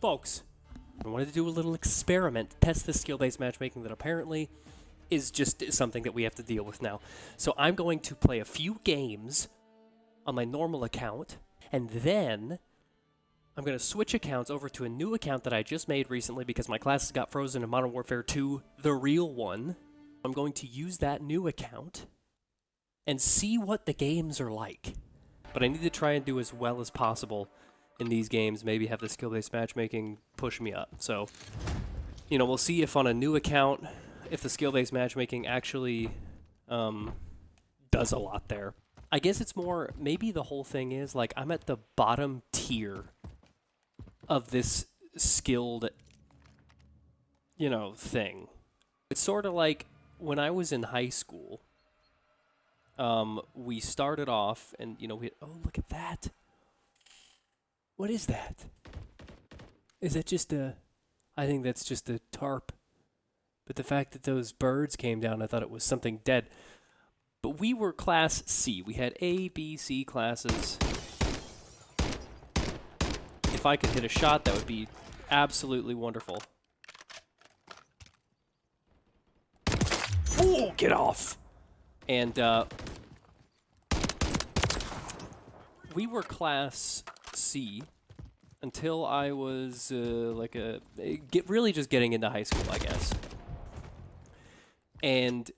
Folks, I wanted to do a little experiment, test this skill-based matchmaking that apparently is just something that we have to deal with now. So I'm going to play a few games on my normal account, and then I'm going to switch accounts over to a new account that I just made recently because my classes got frozen in Modern Warfare 2, the real one. I'm going to use that new account and see what the games are like. But I need to try and do as well as possible in these games, maybe have the skill-based matchmaking push me up. So, you know, we'll see if on a new account, if the skill-based matchmaking actually does a lot there. I guess it's more, maybe the whole thing is, like, I'm at the bottom tier of this skilled, you know, thing. It's sort of like when I was in high school, we started off and, you know, oh, look at that. What is that? Is that just a... I think that's just a tarp. But the fact that those birds came down, I thought it was something dead. But we were Class C. We had A, B, C classes. If I could hit a shot, that would be absolutely wonderful. Oh, get off! And, we were Class C until I was really just getting into high school, I guess. And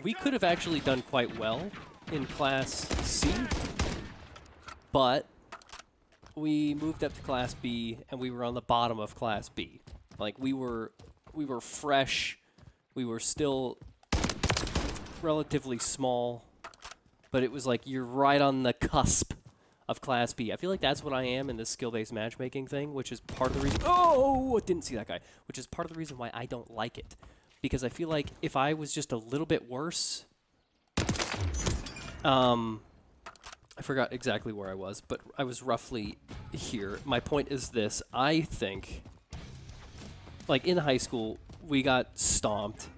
we could have actually done quite well in Class C, but we moved up to Class B and we were on the bottom of Class B. Like we were fresh, we were still relatively small, but it was like you're right on the cusp of Class B. I feel like that's what I am in this skill-based matchmaking thing, which is part of the reason... Oh, I didn't see that guy. Which is part of the reason why I don't like it. Because I feel like if I was just a little bit worse... I forgot exactly where I was, but I was roughly here. My point is this. I think, like in high school, we got stomped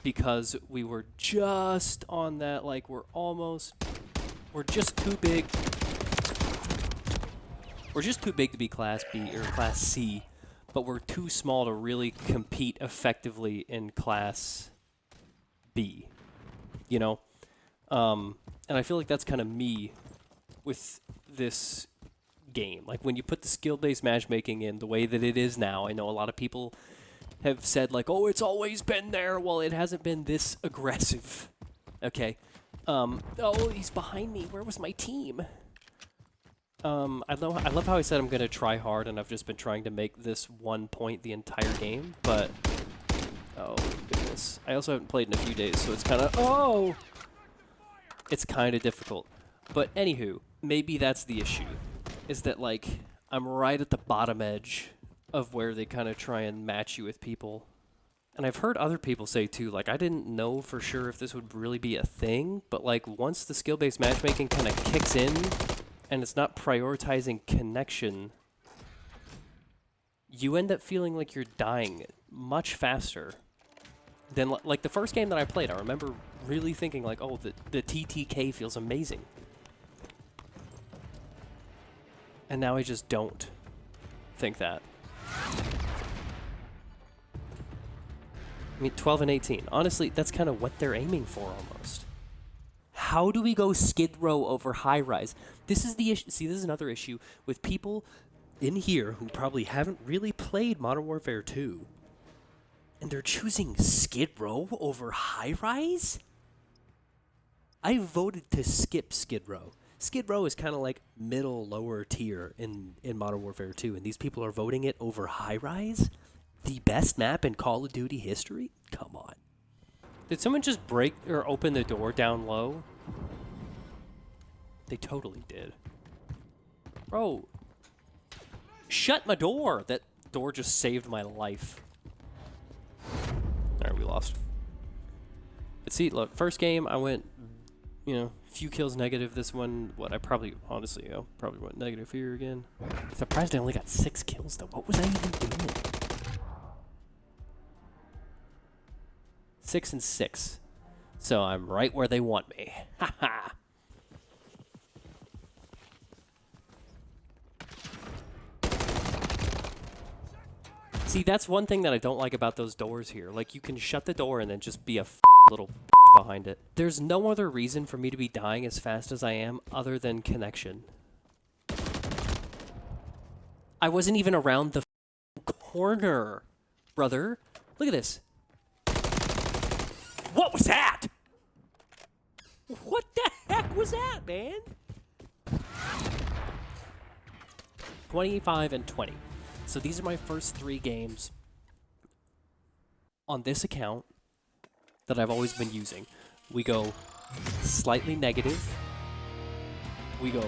because we were just on that, like we're just too big. We're just too big to be Class B or Class C, but we're too small to really compete effectively in Class B, you know? And I feel like that's kind of me with this game. Like, when you put the skill-based matchmaking in the way that it is now, I know a lot of people have said, like, oh, it's always been there. Well, it hasn't been this aggressive. Okay. Oh, he's behind me. Where was my team? I love how I said I'm going to try hard, and I've just been trying to make this 1 point the entire game, but... Oh, goodness. I also haven't played in a few days, so it's kind of... Oh! It's kind of difficult. But anywho, maybe that's the issue, is that, like, I'm right at the bottom edge of where they kind of try and match you with people. And I've heard other people say, too, like, I didn't know for sure if this would really be a thing, but, like, once the skill-based matchmaking kind of kicks in, and it's not prioritizing connection, you end up feeling like you're dying much faster than, like, the first game that I played. I remember really thinking, like, oh, the TTK feels amazing. And now I just don't think that. I mean, 12 and 18. Honestly, that's kind of what they're aiming for, almost. How do we go Skid Row over High Rise? This is the issue. See, this is another issue with people in here who probably haven't really played Modern Warfare 2. And they're choosing Skid Row over High Rise? I voted to skip Skid Row. Skid Row is kind of like middle, lower tier in Modern Warfare 2, and these people are voting it over High Rise? The best map in Call of Duty history? Come on. Did someone just break or open the door down low? They totally did. Bro, shut my door. That door just saved my life. Alright, we lost. But see, look, first game I went, you know, few kills negative. This one, what, I probably, honestly, probably went negative here again. Surprised I only got 6 kills, though. What was I even doing? 6 and 6. So I'm right where they want me. Haha. See, that's one thing that I don't like about those doors here. Like, you can shut the door and then just be a little behind it. There's no other reason for me to be dying as fast as I am other than connection. I wasn't even around the corner, brother. Look at this. What was that? What the heck was that, man? 25 and 20. So these are my first 3 games on this account that I've always been using. We go slightly negative, we go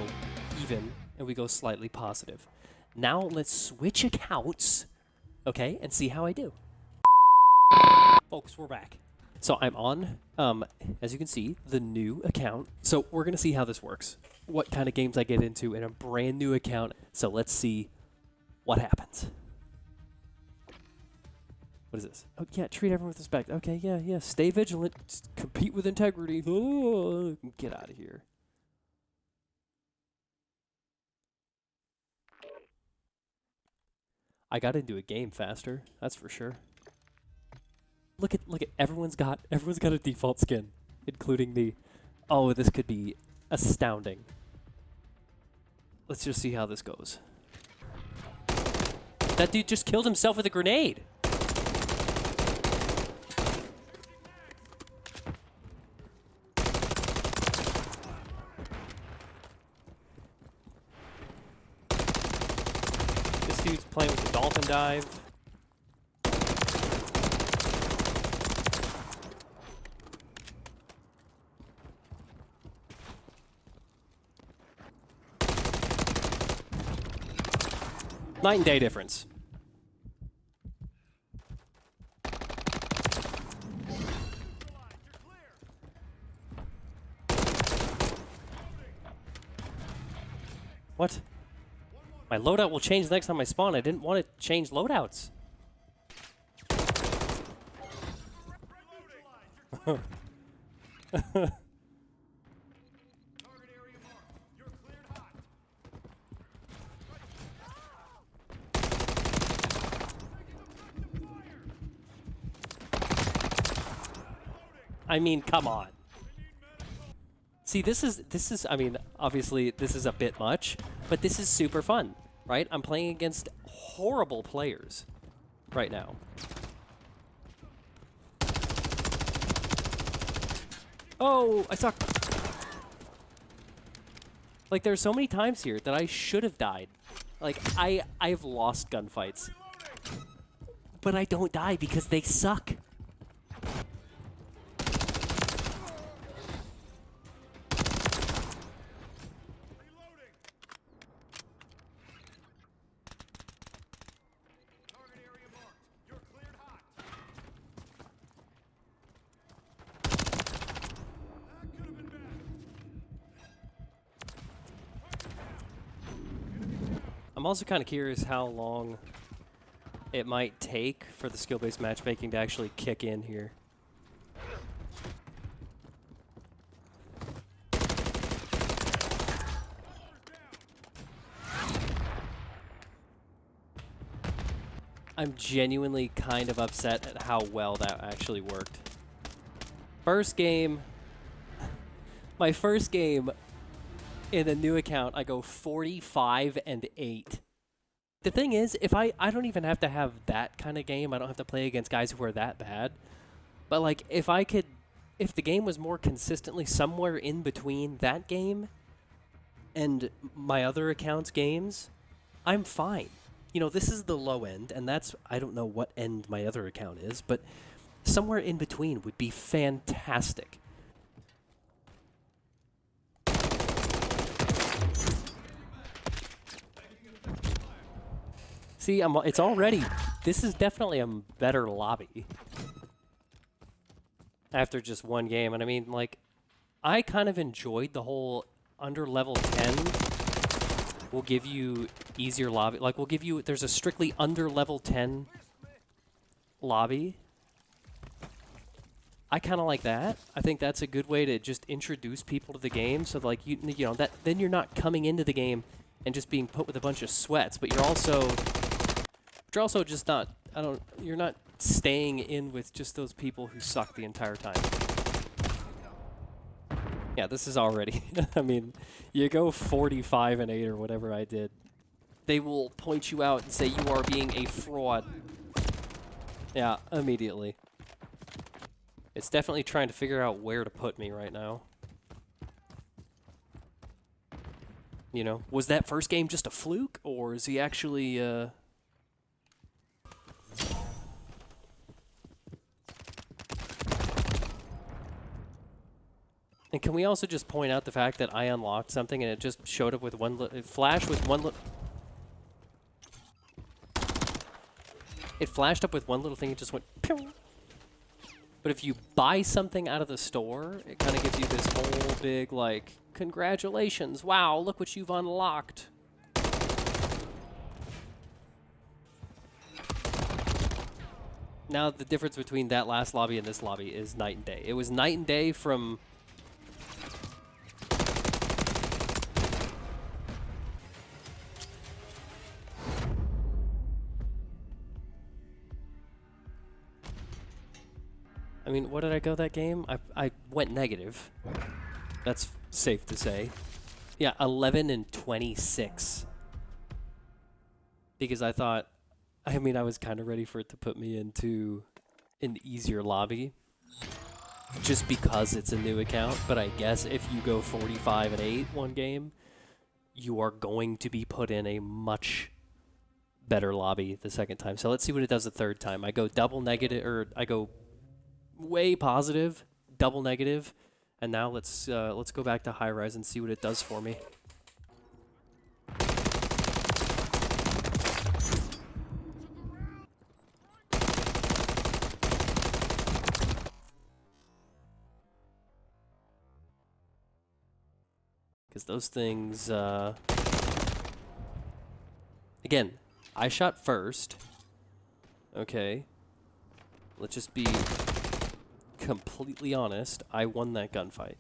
even, and we go slightly positive. Now let's switch accounts, okay, and see how I do. Folks, we're back. So I'm on, as you can see, the new account. So we're going to see how this works. What kind of games I get into in a brand new account. So let's see what happens. What is this? Oh, yeah, treat everyone with respect. Okay, yeah. Stay vigilant. Compete with integrity. Oh, get out of here. I got into a game faster, that's for sure. Look at everyone's got a default skin, including me. Oh, this could be astounding. Let's just see how this goes. That dude just killed himself with a grenade. This dude's playing with the dolphin dive. Night and day difference. What? My loadout will change the next time I spawn. I didn't want to change loadouts. I mean, come on. See, this is, I mean, obviously this is a bit much, but this is super fun, right? I'm playing against horrible players right now. Oh, I suck. Like, there's so many times here that I should have died. Like, I've lost gunfights. But I don't die because they suck. I'm also kind of curious how long it might take for the skill-based matchmaking to actually kick in here. I'm genuinely kind of upset at how well that actually worked. First game, my first game in a new account, I go 45 and 8. The thing is, if I don't even have to have that kind of game. I don't have to play against guys who are that bad. But like, if the game was more consistently somewhere in between that game and my other account's games, I'm fine. You know, this is the low end, and that's, I don't know what end my other account is, but somewhere in between would be fantastic. See, it's already, this is definitely a better lobby after just one game. And I mean, like, I kind of enjoyed the whole under level 10 will give you easier lobby. Like, we'll give you, there's a strictly under level 10 lobby. I kind of like that. I think that's a good way to just introduce people to the game. So, like, you know, that then you're not coming into the game and just being put with a bunch of sweats, but you're also just not you're not staying in with just those people who suck the entire time. Yeah, this is already, I mean, you go 45 and 8 or whatever I did. They will point you out and say you are being a fraud. Yeah, immediately. It's definitely trying to figure out where to put me right now. You know, was that first game just a fluke, or is he actually, And can we also just point out the fact that I unlocked something and it just showed up with it flashed with it flashed up with one little thing, it just went pew. But if you buy something out of the store, it kind of gives you this whole big, like, congratulations, wow, look what you've unlocked. Now, the difference between that last lobby and this lobby is night and day. It was night and day from... I mean, what did I go that game? I went negative. That's safe to say. Yeah, 11 and 26. Because I thought, I mean, I was kind of ready for it to put me into an easier lobby. Just because it's a new account. But I guess if you go 45 and 8 one game, you are going to be put in a much better lobby the second time. So let's see what it does the third time. I go double negative, or I go way positive, double negative, and now let's go back to high res and see what it does for me. Because those things, again, I shot first. Okay, let's just be completely honest, I won that gunfight.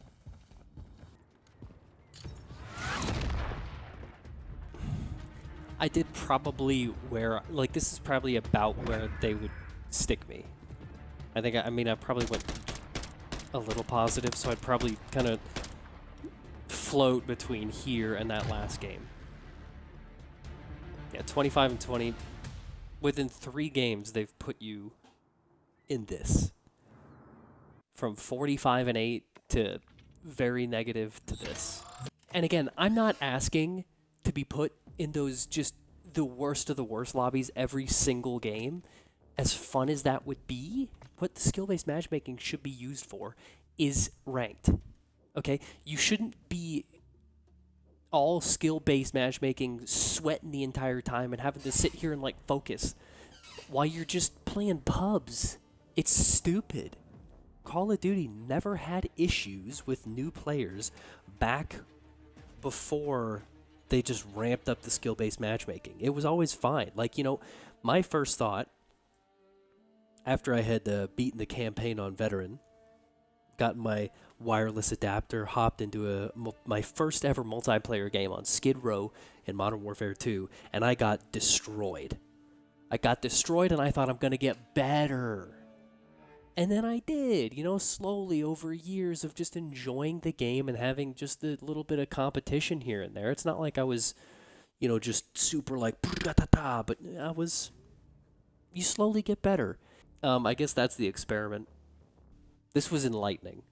I did probably where, like, this is probably about where they would stick me. I think, I mean, I probably went a little positive, so I'd probably kind of float between here and that last game. Yeah, 25 and 20. Within 3 games, they've put you in this. From 45 and 8 to very negative to this. And again, I'm not asking to be put in those just the worst of the worst lobbies every single game. As fun as that would be, what the skill-based matchmaking should be used for is ranked. Okay? You shouldn't be all skill-based matchmaking, sweating the entire time and having to sit here and, like, focus while you're just playing pubs. It's stupid. Call of Duty never had issues with new players back before they just ramped up the skill-based matchmaking. It was always fine. Like, you know, my first thought, after I had beaten the campaign on Veteran, got my wireless adapter, hopped into my first ever multiplayer game on Skid Row in Modern Warfare 2, and I got destroyed. I got destroyed, and I thought I'm going to get better. And then I did, you know, slowly over years of just enjoying the game and having just a little bit of competition here and there. It's not like I was, you know, just super like, but I was, you slowly get better. I guess that's the experiment. This was enlightening.